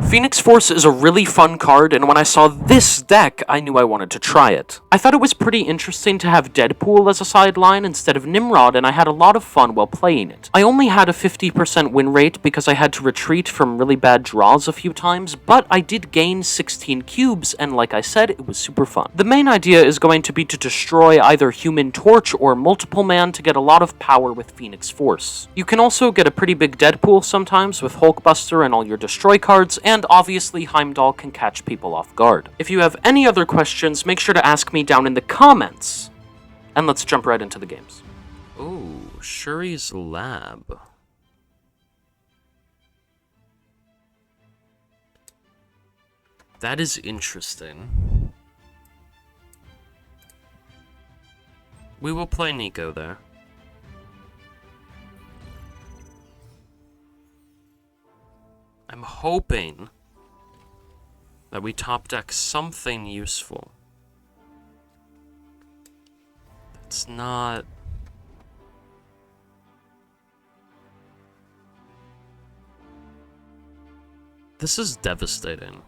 Phoenix Force is a really fun card, and when I saw this deck, I knew I wanted to try it. I thought it was pretty interesting to have Deadpool as a sideline instead of Nimrod, and I had a lot of fun while playing it. I only had a 50% win rate because I had to retreat from really bad draws a few times, but I did gain 16 cubes, and like I said, it was super fun. The main idea is going to be to destroy either Human Torch or Multiple Man to get a lot of power with Phoenix Force. You can also get a pretty big Deadpool sometimes with Hulkbuster and all your destroy cards, and obviously Heimdall can catch people off guard. If you have any other questions, make sure to ask me down in the comments. And let's jump right into the games. Ooh, Shuri's Lab. That is interesting. We will play Nico there. I'm hoping that we top deck something useful. It's not... This is devastating.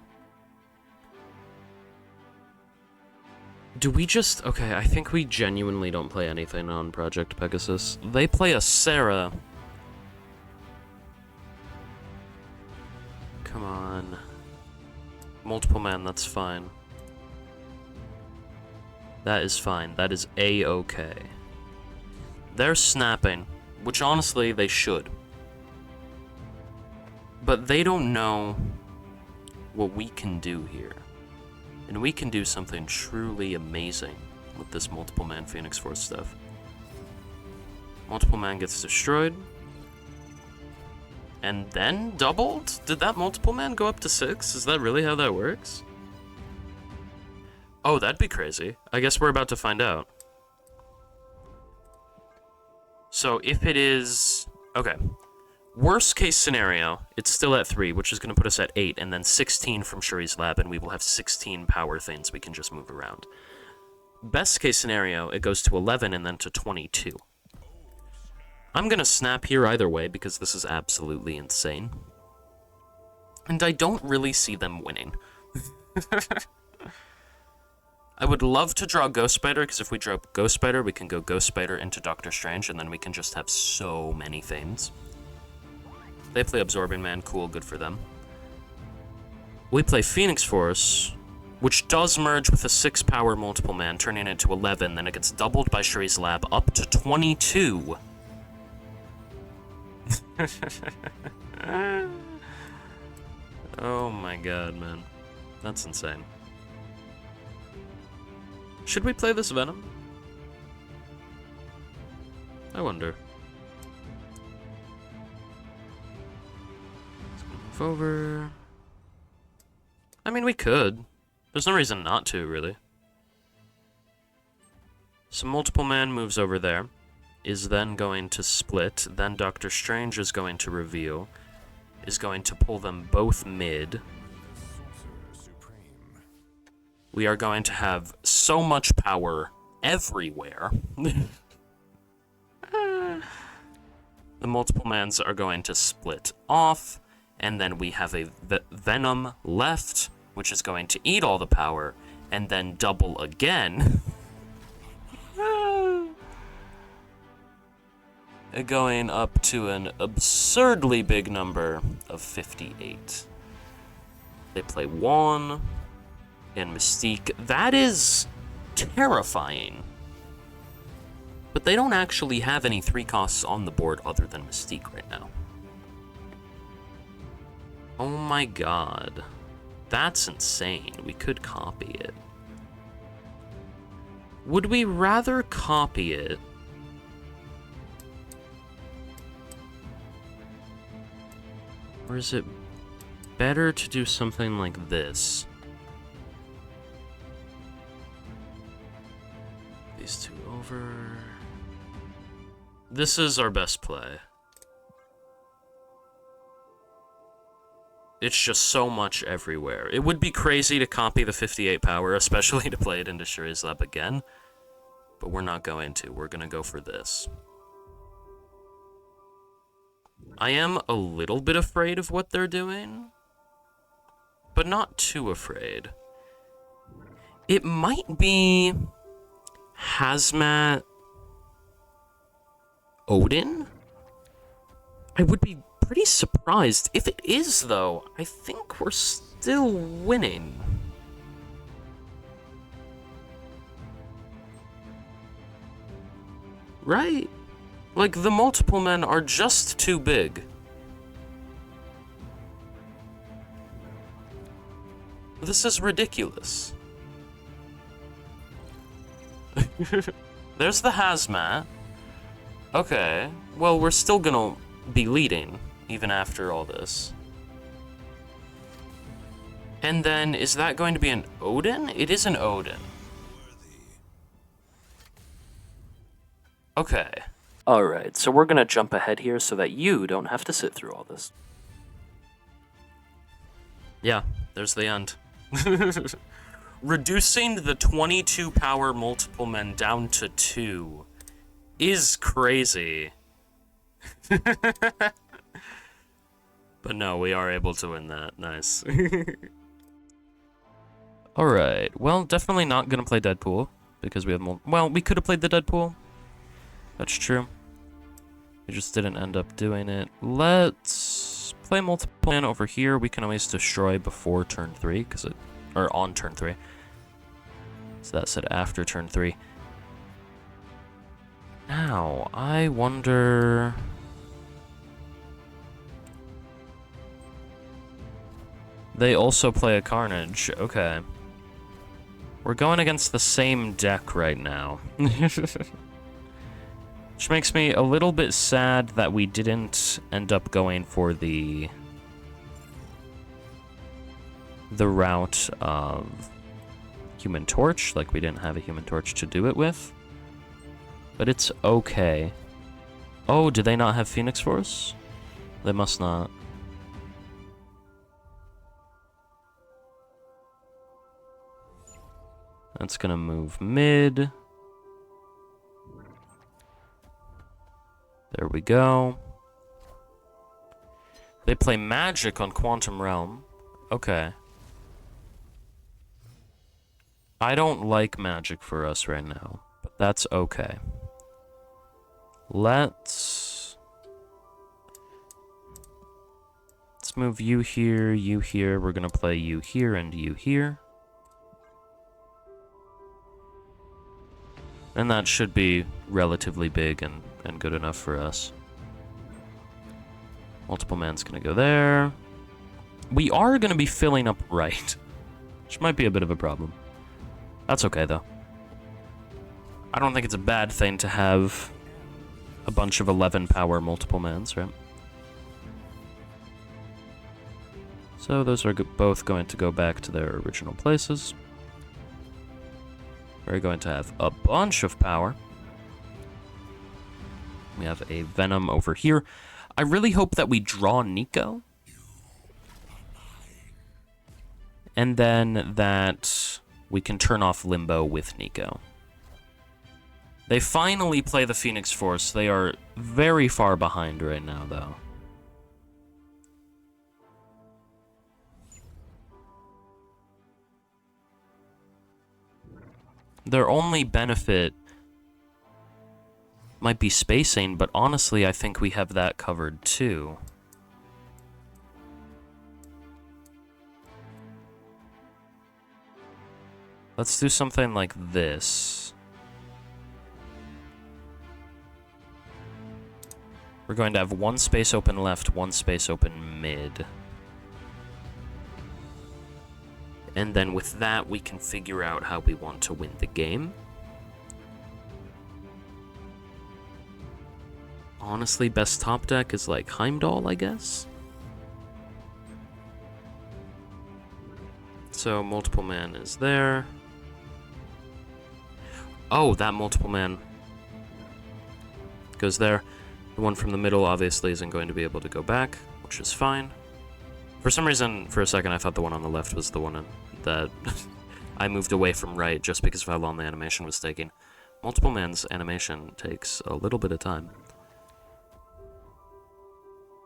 Do we just... Okay, I think we genuinely don't play anything on Project Pegasus. They play a Sarah. Come on. Multiple Man, that's fine. That is fine. That is A-okay. They're snapping, which honestly they should. But they don't know what we can do here. And we can do something truly amazing with this Multiple Man Phoenix Force stuff. Multiple Man gets destroyed. And then doubled? Did that Multiple Man go up to 6? Is that really how that works? Oh, that'd be crazy. I guess we're about to find out. So if it is... Okay. Worst case scenario, it's still at 3, which is going to put us at 8, and then 16 from Shuri's Lab, and we will have 16 power things we can just move around. Best case scenario, it goes to 11 and then to 22. I'm going to snap here either way because this is absolutely insane. And I don't really see them winning. I would love to draw Ghost Spider, because if we draw Ghost Spider, we can go Ghost Spider into Doctor Strange, and then we can just have so many things. They play Absorbing Man, cool, good for them. We play Phoenix Force, which does merge with a 6-power Multiple Man, turning it to 11, then it gets doubled by Shuri's Lab up to 22. Oh my god, man. That's insane. Should we play this Venom? I wonder. Let's move over. I mean, we could. There's no reason not to, really. So Multiple Man moves over there. Is then going to split. Then Doctor Strange is going to reveal. Is going to pull them both mid. We are going to have so much power everywhere. The Multiple Mans are going to split off, and then we have a Venom left, which is going to eat all the power, and then double again. Going up to an absurdly big number of 58. They play Juan and Mystique. That is terrifying. But they don't actually have any 3 costs on the board other than Mystique right now. Oh my god. That's insane. We could copy it. Would we rather copy it? Or is it better to do something like this? These two over. This is our best play. It's just so much everywhere. It would be crazy to copy the 58 power, especially to play it into Shuri's Lab again. But we're not going to. We're going to go for this. I am a little bit afraid of what they're doing. but not too afraid. It might be Hazmat Odin? I would be pretty surprised. If it is, though, I think we're still winning. Right? Like, the multiple men are just too big. This is ridiculous. There's the hazmat. Okay, well, we're still gonna be leading, even after all this. And then, is that going to be an Odin? It is an Odin. Okay. Alright, so we're gonna jump ahead here so that you don't have to sit through all this. Yeah, there's the end. Reducing the 22 power multiple men down to 2 is crazy. But no, we are able to win that. Nice. Alright, well, definitely not gonna play Deadpool, because we have well, we could have played the Deadpool. That's true. We just didn't end up doing it. Let's play multiple man over here. We can always destroy before turn 3, because it... or on turn 3. So that said after turn 3. Now, I wonder... They also play a Carnage. Okay. We're going against the same deck right now. Which makes me a little bit sad that we didn't end up going for the route of Human Torch, like we didn't have a Human Torch to do it with. But it's okay. Oh, do they not have Phoenix Force? They must not. That's gonna move mid. There we go. They play Magic on Quantum Realm. Okay. I don't like Magic for us right now, but that's okay. Let's move you here, you here. We're gonna play you here and you here. And that should be relatively big and good enough for us. Multiple man's gonna go there. We are gonna be filling up right, which might be a bit of a problem. That's okay, though. I don't think it's a bad thing to have a bunch of 11 power multiple mans, right? So those are both going to go back to their original places. We're going to have a bunch of power. We have a Venom over here. I really hope that we draw Nico. And then that we can turn off Limbo with Nico. They finally play the Phoenix Force. They are very far behind right now, though. Their only benefit might be spacing, but honestly, I think we have that covered too. Let's do something like this. We're going to have one space open left, one space open mid. And then with that, we can figure out how we want to win the game. Honestly, best top deck is like Heimdall, I guess. So, multiple man is there. Oh, that multiple man goes there. The one from the middle obviously isn't going to be able to go back, which is fine. For some reason, for a second, I thought the one on the left was the one that I moved away from right just because of how long the animation was taking. Multiple man's animation takes a little bit of time.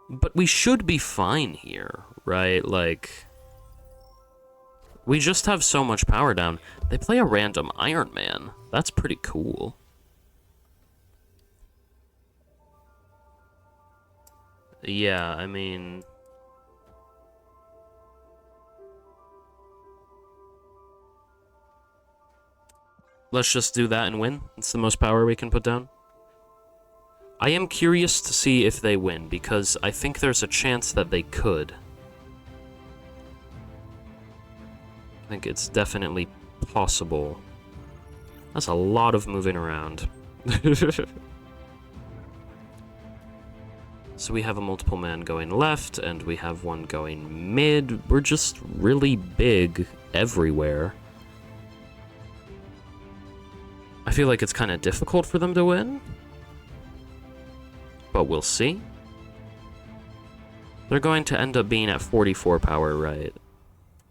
But we should be fine here, right? Like, We just have so much power down. They play a random Iron Man. That's pretty cool. Yeah, I mean... Let's just do that and win. It's the most power we can put down. I am curious to see if they win, because I think there's a chance that they could. I think it's definitely possible. That's a lot of moving around. So we have a multiple man going left, and we have one going mid. We're just really big everywhere. I feel like it's kind of difficult for them to win. But we'll see. They're going to end up being at 44 power, right?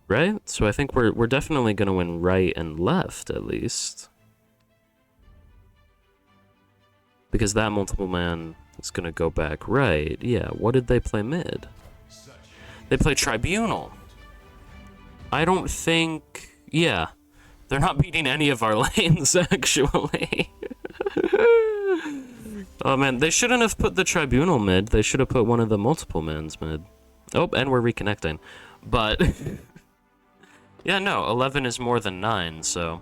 Right? So I think we're definitely going to win right and left, at least. Because that multiple man is going to go back right. Yeah, what did they play mid? They play Tribunal. I don't think... Yeah. They're not beating any of our lanes, actually. Oh man, they shouldn't have put the Tribunal mid. They should have put one of the multiple mans mid. Oh, and we're reconnecting. But... yeah, no, 11 is more than 9, so...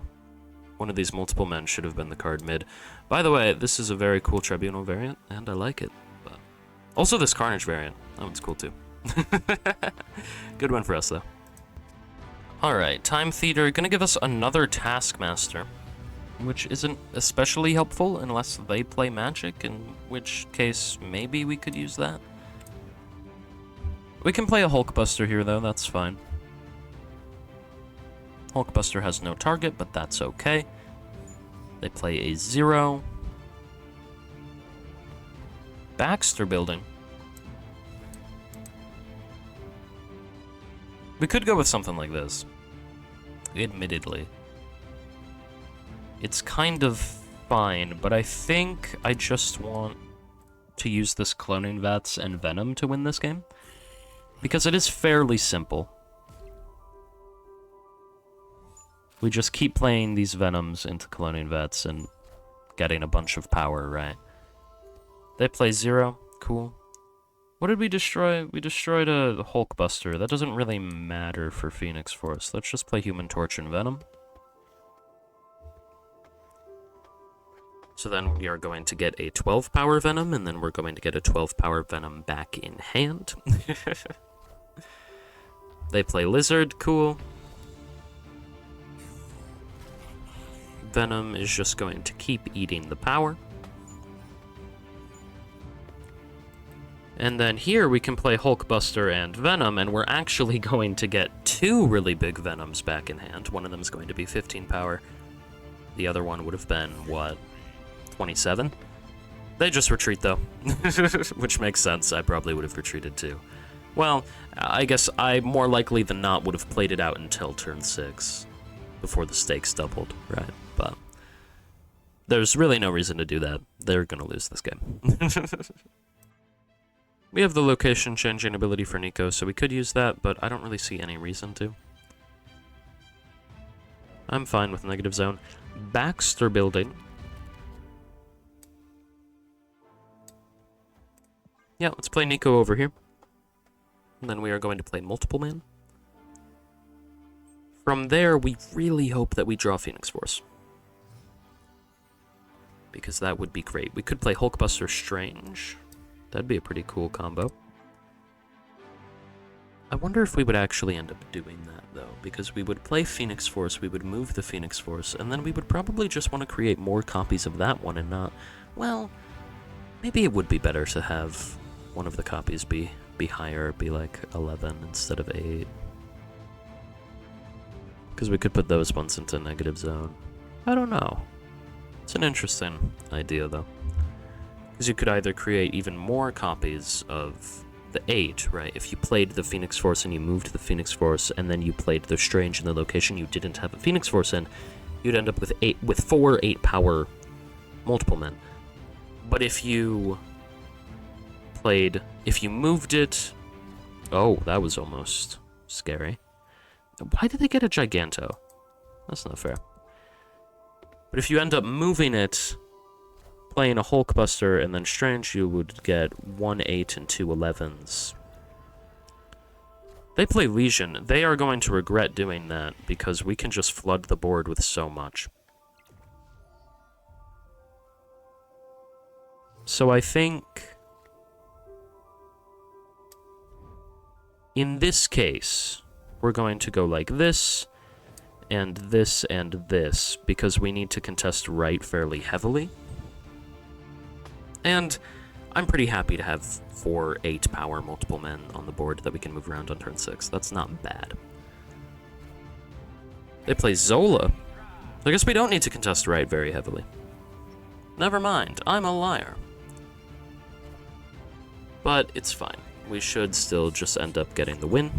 one of these multiple men should have been the card mid. By the way, this is a very cool Tribunal variant, and I like it. But also this Carnage variant. That one's cool too. Good one for us, though. Alright, Time Theater gonna give us another Taskmaster, which isn't especially helpful unless they play Magic, in which case maybe we could use that. We can play a Hulkbuster here, though, that's fine. Hulkbuster has no target, but that's okay. They play a 0. Baxter Building. We could go with something like this. Admittedly. It's kind of fine, but I think I just want to use this Cloning Vats and Venom to win this game. Because it is fairly simple. We just keep playing these Venoms into Cloning Vats and getting a bunch of power, right? They play 0. Cool. What did we destroy? We destroyed a Hulkbuster. That doesn't really matter for Phoenix Force. Let's just play Human Torch and Venom. So then we are going to get a 12 power Venom, and then we're going to get a 12 power Venom back in hand. They play Lizard. Cool. Venom is just going to keep eating the power. And then here we can play Hulkbuster and Venom, and we're actually going to get 2 really big Venoms back in hand. One of them is going to be 15 power. The other one would have been, what, 27? They just retreat, though. Which makes sense. I probably would have retreated, too. Well, I guess I more likely than not would have played it out until turn 6. Before the stakes doubled, right? But there's really no reason to do that. They're gonna lose this game. We have the location changing ability for Nico, so we could use that, but I don't really see any reason to. I'm fine with Negative Zone. Baxter Building. Yeah, let's play Nico over here. And then we are going to play Multiple Man. From there, we really hope that we draw Phoenix Force. Because that would be great. We could play Hulkbuster Strange. That'd be a pretty cool combo. I wonder if we would actually end up doing that, though. Because we would play Phoenix Force, we would move the Phoenix Force, and then we would probably just want to create more copies of that one and not... Well, maybe it would be better to have one of the copies be higher, be like 11 instead of 8. Because we could put those ones into Negative Zone. I don't know. It's an interesting idea, though. Because you could either create even more copies of the 8, right? If you played the Phoenix Force and you moved the Phoenix Force, and then you played the Strange in the location you didn't have a Phoenix Force in, you'd end up with 4 8-power multiple men. But if you moved it... Oh, that was almost scary. Why did they get a Giganto? That's not fair. But if you end up moving it, playing a Hulkbuster and then Strange, you would get 1 8 and 2 11s. They play Legion. They are going to regret doing that because we can just flood the board with so much. So I think in this case, we're going to go like this, and this, and this, because we need to contest right fairly heavily. And I'm pretty happy to have 4 8 power multiple men on the board that we can move around on turn 6. That's not bad. They play Zola. I guess we don't need to contest right very heavily. Never mind, I'm a liar. But it's fine. We should still just end up getting the win.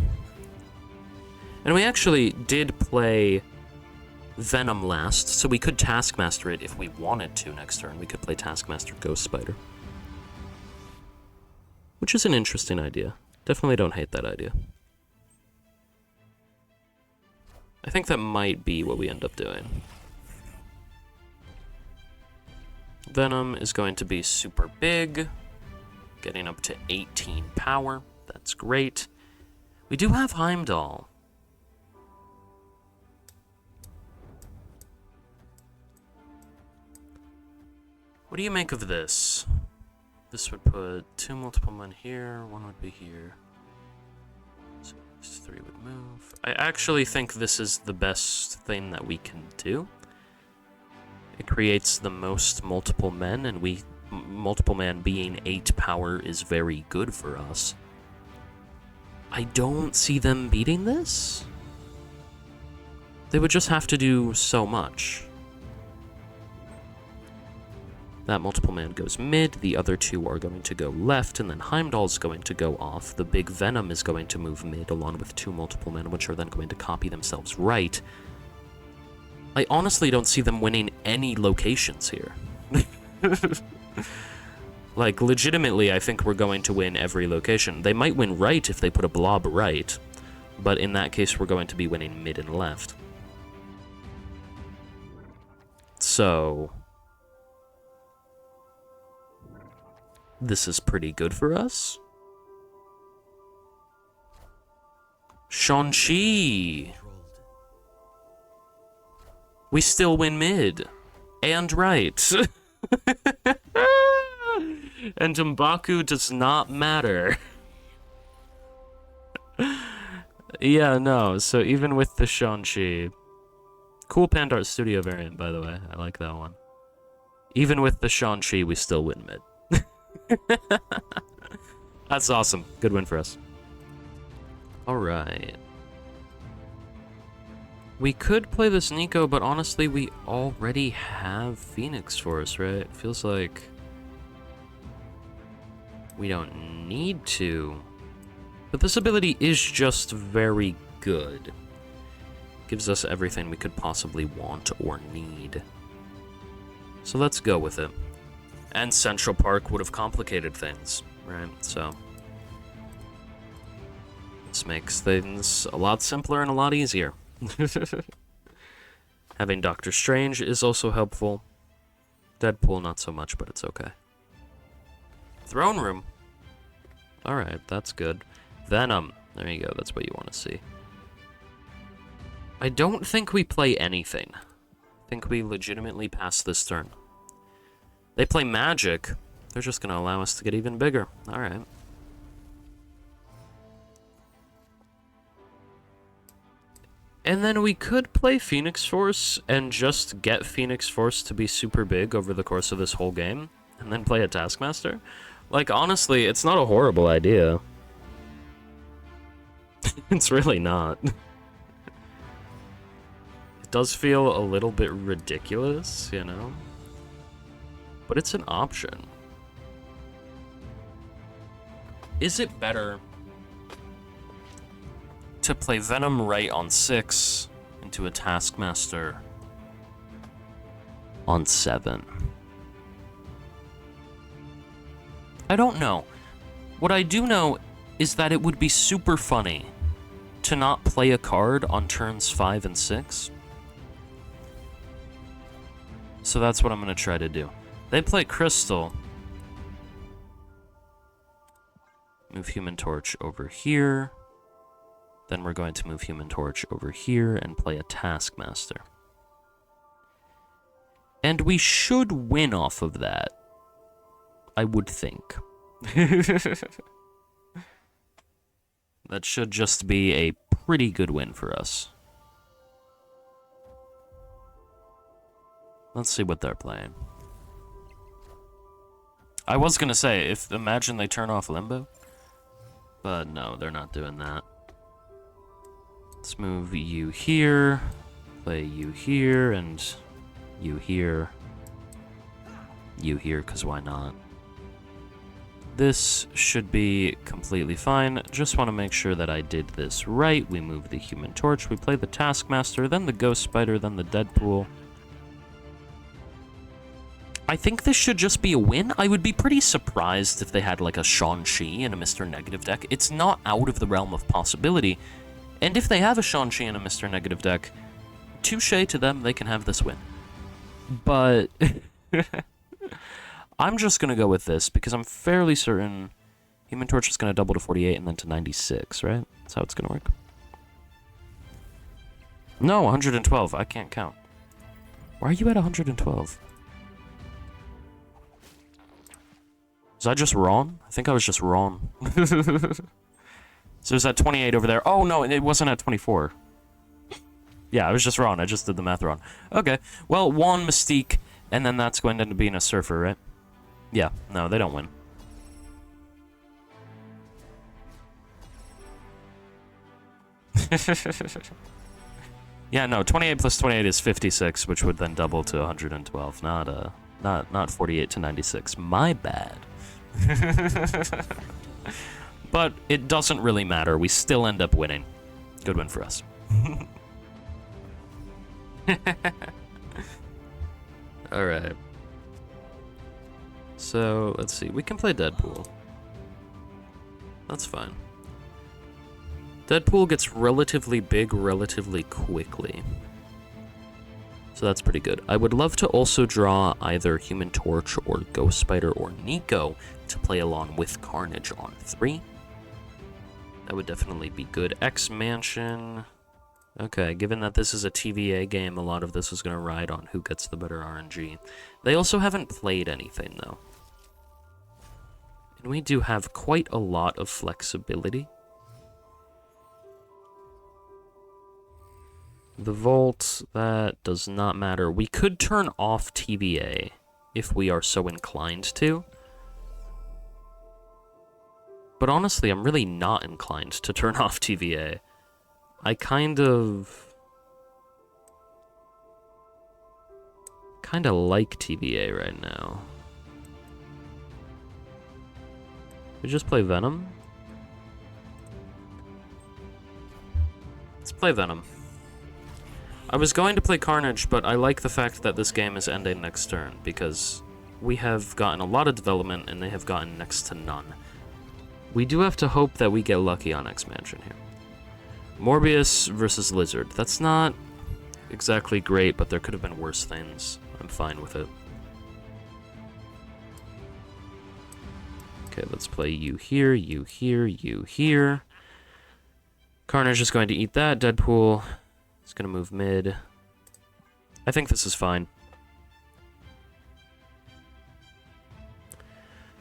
And we actually did play Venom last, so we could Taskmaster it if we wanted to next turn. We could play Taskmaster Ghost Spider. Which is an interesting idea. Definitely don't hate that idea. I think that might be what we end up doing. Venom is going to be super big, getting up to 18 power. That's great. We do have Heimdall. What do you make of this? This would put 2 multiple men here, 1 would be here. So 3 would move. I actually think this is the best thing that we can do. It creates the most multiple men, and multiple man being 8 power is very good for us. I don't see them beating this. They would just have to do so much. That multiple man goes mid, the other 2 are going to go left, and then Heimdall's going to go off. The big Venom is going to move mid, along with 2 multiple men, which are then going to copy themselves right. I honestly don't see them winning any locations here. Like, legitimately, I think we're going to win every location. They might win right if they put a blob right, but in that case, we're going to be winning mid and left. So this is pretty good for us. Shang-Chi! We still win mid. And right. And M'Baku does not matter. Yeah, no, so even with the Shang-Chi... Cool Pandart Studio variant, by the way. I like that one. Even with the Shang-Chi, we still win mid. That's awesome. Good win for us. Alright. We could play this Nico, but honestly, we already have Phoenix Force, right? It feels like we don't need to. But this ability is just very good. Gives us everything we could possibly want or need. So let's go with it. And Central Park would have complicated things, right? So this makes things a lot simpler and a lot easier. Having Doctor Strange is also helpful. Deadpool, not so much, but it's okay. Throne Room. Alright, that's good. Venom. There you go, that's what you want to see. I don't think we play anything. I think we legitimately pass this turn. They play Magic. They're just going to allow us to get even bigger. Alright. And then we could play Phoenix Force and just get Phoenix Force to be super big over the course of this whole game. And then play a Taskmaster. Like, honestly, it's not a horrible idea. It's really not. It does feel a little bit ridiculous, you know? But it's an option. Is it better to play Venom right on 6 into a Taskmaster on 7? I don't know. What I do know is that it would be super funny to not play a card on turns 5 and 6. So that's what I'm going to try to do. They play Crystal. Move Human Torch over here. Then we're going to move Human Torch over here and play a Taskmaster. And we should win off of that. I would think. That should just be a pretty good win for us. Let's see what they're playing. I was gonna say, imagine they turn off Limbo. But no, they're not doing that. Let's move you here, play you here, and you here. You here, because why not? This should be completely fine. Just want to make sure that I did this right. We move the Human Torch, we play the Taskmaster, then the Ghost Spider, then the Deadpool. I think this should just be a win. I would be pretty surprised if they had like a Shang-Chi and a Mr. Negative deck. It's not out of the realm of possibility. And if they have a Shang-Chi and a Mr. Negative deck, touche to them, they can have this win. But I'm just going to go with this because I'm fairly certain Human Torch is going to double to 48 and then to 96, right? That's how it's going to work. No, 112. I can't count. Why are you at 112? Was I just wrong? I think I was just wrong. So it was at 28 over there. Oh, no, it wasn't at 24. Yeah, I was just wrong. I just did the math wrong. Okay, well, one Mystique, and then that's going to end up being a Surfer, right? Yeah, no, they don't win. Yeah, no, 28 plus 28 is 56, which would then double to 112, not 48 to 96. My bad. But it doesn't really matter. We still end up winning. Good win for us. Alright. So, let's see. We can play Deadpool. That's fine. Deadpool gets relatively big relatively quickly. So that's pretty good. I would love to also draw either Human Torch or Ghost Spider or Nico to play along with Carnage on 3. That would definitely be good. X-Mansion. Okay, given that this is a TVA game, a lot of this is going to ride on who gets the better RNG. They also haven't played anything, though. And we do have quite a lot of flexibility. The Vault, that does not matter. We could turn off TVA if we are so inclined to. But honestly, I'm really not inclined to turn off TVA. I kind of like TVA right now. We just play Venom? Let's play Venom. I was going to play Carnage, but I like the fact that this game is ending next turn, because we have gotten a lot of development, and they have gotten next to none. We do have to hope that we get lucky on X-Mansion here. Morbius versus Lizard. That's not exactly great, but there could have been worse things. I'm fine with it. Okay, let's play you here, you here, you here. Carnage is going to eat that. Deadpool is going to move mid. I think this is fine.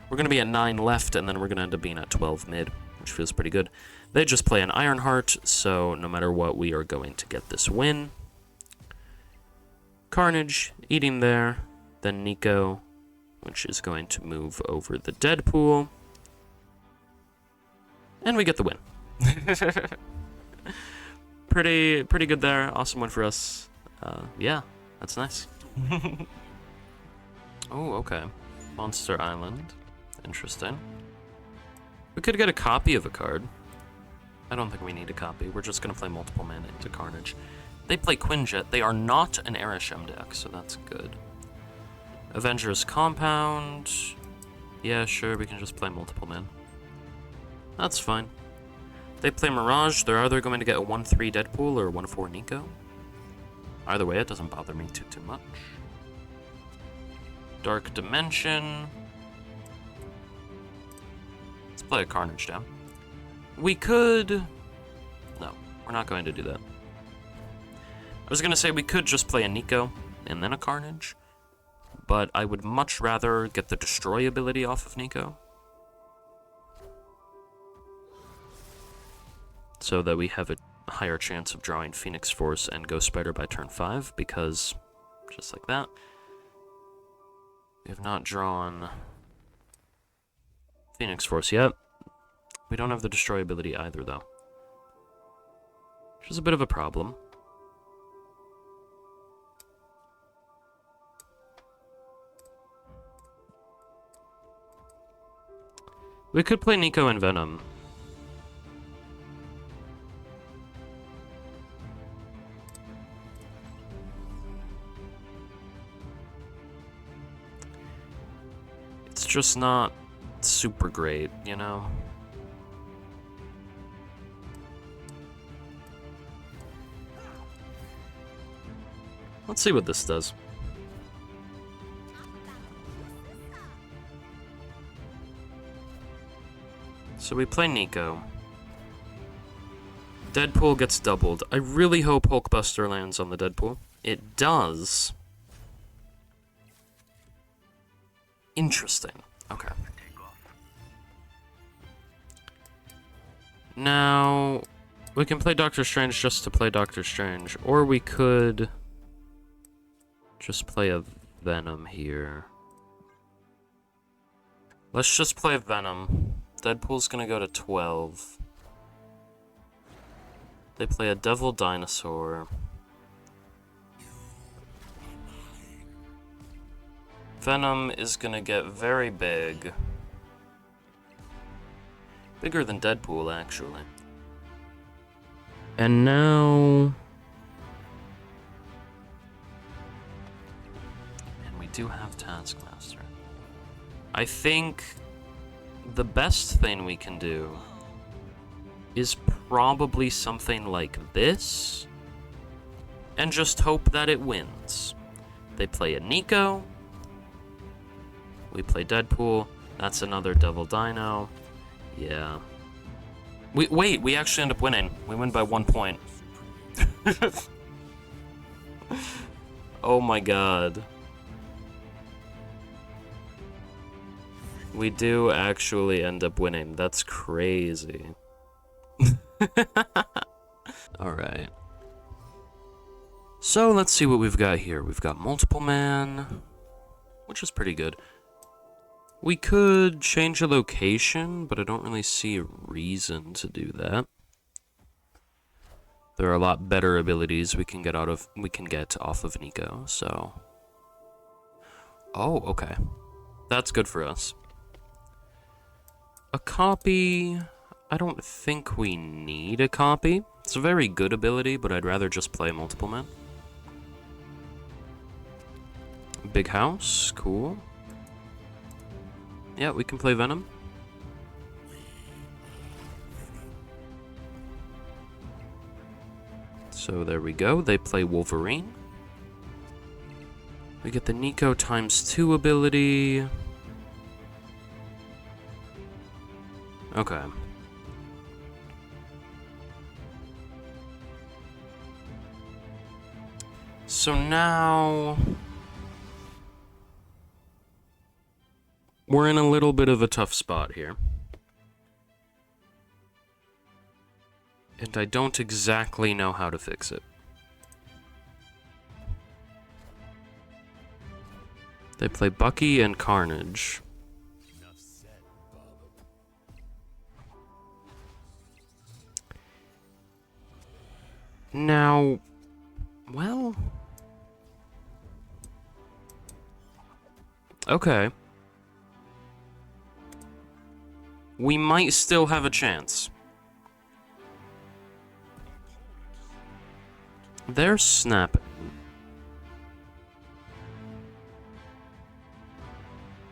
We're going to be at 9 left, and then we're going to end up being at 12 mid, which feels pretty good. They just play an Ironheart, so no matter what, we are going to get this win. Carnage, eating there. Then Nico, which is going to move over the Deadpool. And we get the win. Pretty good there. Awesome win for us. Yeah, that's nice. Oh, okay. Monster Island. Interesting. We could get a copy of a card. I don't think we need a copy. We're just going to play multiple mana into Carnage. They play Quinjet. They are not an Arishem deck, so that's good. Avengers Compound. Yeah, sure, we can just play multiple mana. That's fine. They play Mirage, they're either going to get a 1-3 Deadpool or a 1-4 Nico. Either way, it doesn't bother me too much. Dark Dimension. Let's play a Carnage down. We could... No, we're not going to do that. I was going to say we could just play a Nico and then a Carnage, but I would much rather get the Destroy ability off of Nico, so that we have a higher chance of drawing Phoenix Force and Ghost Spider by turn 5, because, just like that, we have not drawn Phoenix Force yet. We don't have the Destroy ability either, though, which is a bit of a problem. We could play Nico and Venom. It's just not super great, you know? Let's see what this does. So we play Nico. Deadpool gets doubled. I really hope Hulkbuster lands on the Deadpool. It does. Interesting. Okay. Now, we can play Doctor Strange just to play Doctor Strange, or we could just play a Venom here. Let's just play Venom. Deadpool's gonna go to 12. They play a Devil Dinosaur. Venom is gonna get very big. Bigger than Deadpool, actually. And now... And we do have Taskmaster. I think the best thing we can do is probably something like this, and just hope that it wins. They play a Nico. We play Deadpool. That's another Devil Dino. Yeah. Wait, we actually end up winning. We win by 1 point. Oh my god. We do actually end up winning. That's crazy. Alright. So let's see what we've got here. We've got Multiple Man, which is pretty good. We could change a location, but I don't really see a reason to do that. There are a lot better abilities we can get off of Nico, so. Oh, okay. That's good for us. A copy, I don't think we need a copy. It's a very good ability, but I'd rather just play Multiple Man. Big House, cool. Yeah, we can play Venom. So there we go, they play Wolverine. We get the Nico ×2 ability. Okay. So now... we're in a little bit of a tough spot here. And I don't exactly know how to fix it. They play Bucky and Carnage. Now, well... okay. We might still have a chance. They're snapping.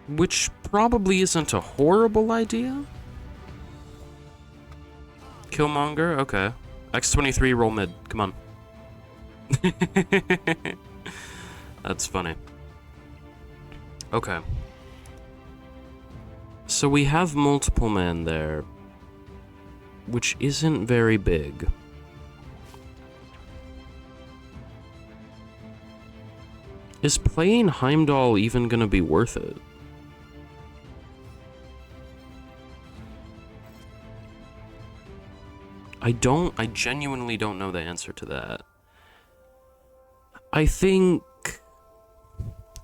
Which probably isn't a horrible idea. Killmonger? Okay. X23, roll mid. Come on. That's funny. Okay. So we have multiple man there, which isn't very big. Is playing Heimdall even gonna be worth it? I genuinely don't know the answer to that. I think...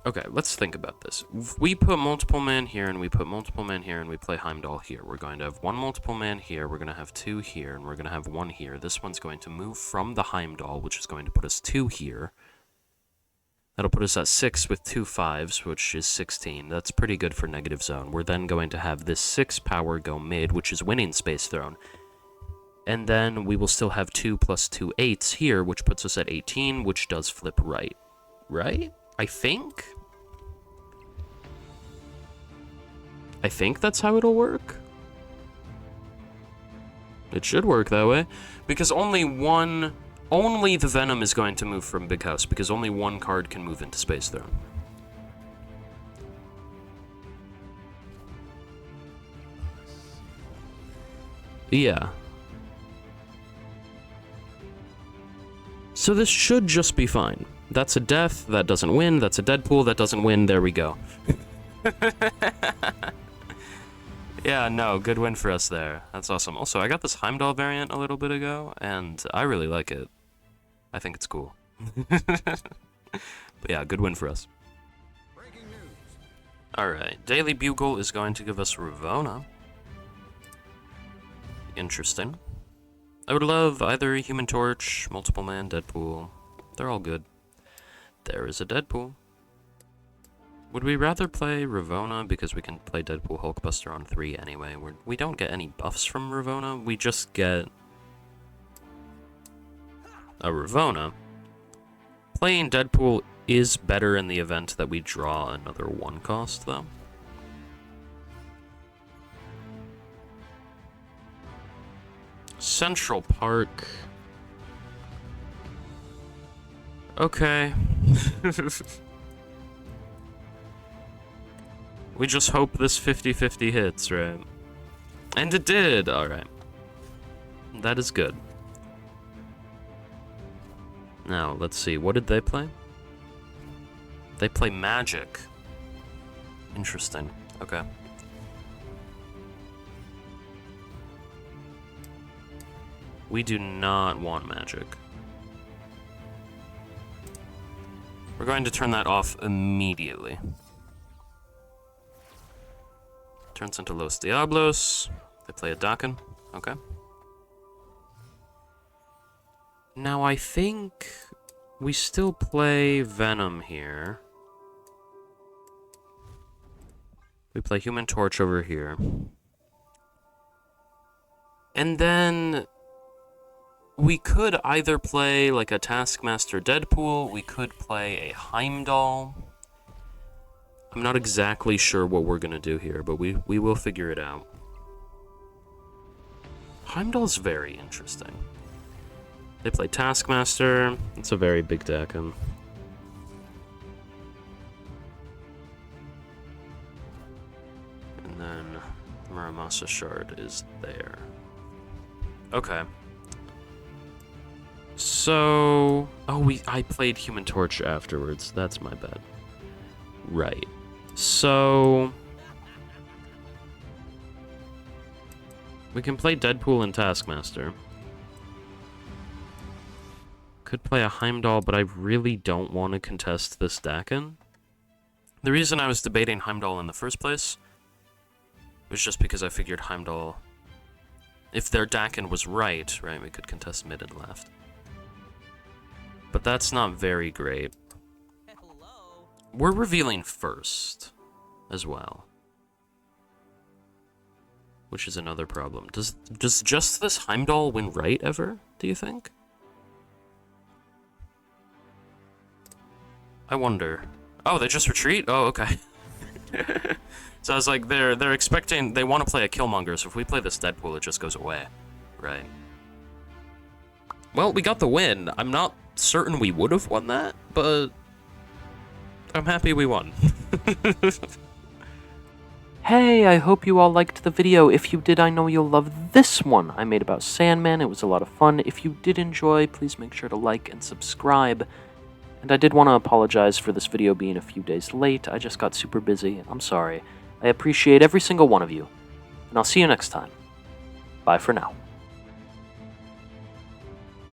Okay, let's think about this. If we put multiple man here, and we put multiple man here, and we play Heimdall here, we're going to have one multiple man here, we're going to have two here, and we're going to have one here. This one's going to move from the Heimdall, which is going to put us 2 here. That'll put us at 6 with 2 5s, which is 16. That's pretty good for negative zone. We're then going to have this 6 power go mid, which is winning Space Throne. And then we will still have 2 plus 2 8s here, which puts us at 18, which does flip right. Right? I think that's how it'll work. It should work that way. Because only the Venom is going to move from Big House, because only one card can move into Space Throne. Yeah. So this should just be fine. That's a death, that doesn't win, that's a Deadpool, that doesn't win, there we go. Yeah, no, good win for us there. That's awesome. Also, I got this Heimdall variant a little bit ago, and I really like it. I think it's cool. But yeah, good win for us. Alright, Daily Bugle is going to give us Ravonna. Interesting. I would love either Human Torch, Multiple Man, Deadpool. They're all good. There is a Deadpool. Would we rather play Ravonna because we can play Deadpool Hulkbuster on 3 anyway? We don't get any buffs from Ravonna, we just get a Ravonna. Playing Deadpool is better in the event that we draw another 1 cost, though. Central Park. Okay. We just hope this 50-50 hits, right? And it did! Alright. That is good. Now, let's see. What did they play? They play Magic. Interesting. Okay. We do not want Magic. We're going to turn that off immediately. Turns into Los Diablos. They play a Dakin. Okay. Now I think we still play Venom here. We play Human Torch over here. And then we could either play like a Taskmaster Deadpool, we could play a Heimdall. I'm not exactly sure what we're gonna do here, but we will figure it out. Heimdall's very interesting. They play Taskmaster. It's a very big deck. And then Muramasa Shard is there. Okay. So... Oh, I played Human Torch afterwards. That's my bad. Right. So... we can play Deadpool and Taskmaster. Could play a Heimdall, but I really don't want to contest this Dakin. The reason I was debating Heimdall in the first place was just because I figured Heimdall... if their Dakin was right, we could contest mid and left. But that's not very great. Hello. We're revealing first, as well. Which is another problem. Does just this Heimdall win right ever, do you think? I wonder. Oh, they just retreat? Oh, okay. So I was like, they're expecting, they want to play a Killmonger, so if we play this Deadpool, it just goes away. Right. well, we got the win. I'm not certain we would have won that, but I'm happy we won. Hey, I hope you all liked the video. If you did, I know you'll love this one I made about Sandman. It was a lot of fun. If you did enjoy, please make sure to like and subscribe. And I did want to apologize for this video being a few days late. I just got super busy. I'm sorry. I appreciate every single one of you. And I'll see you next time. Bye for now.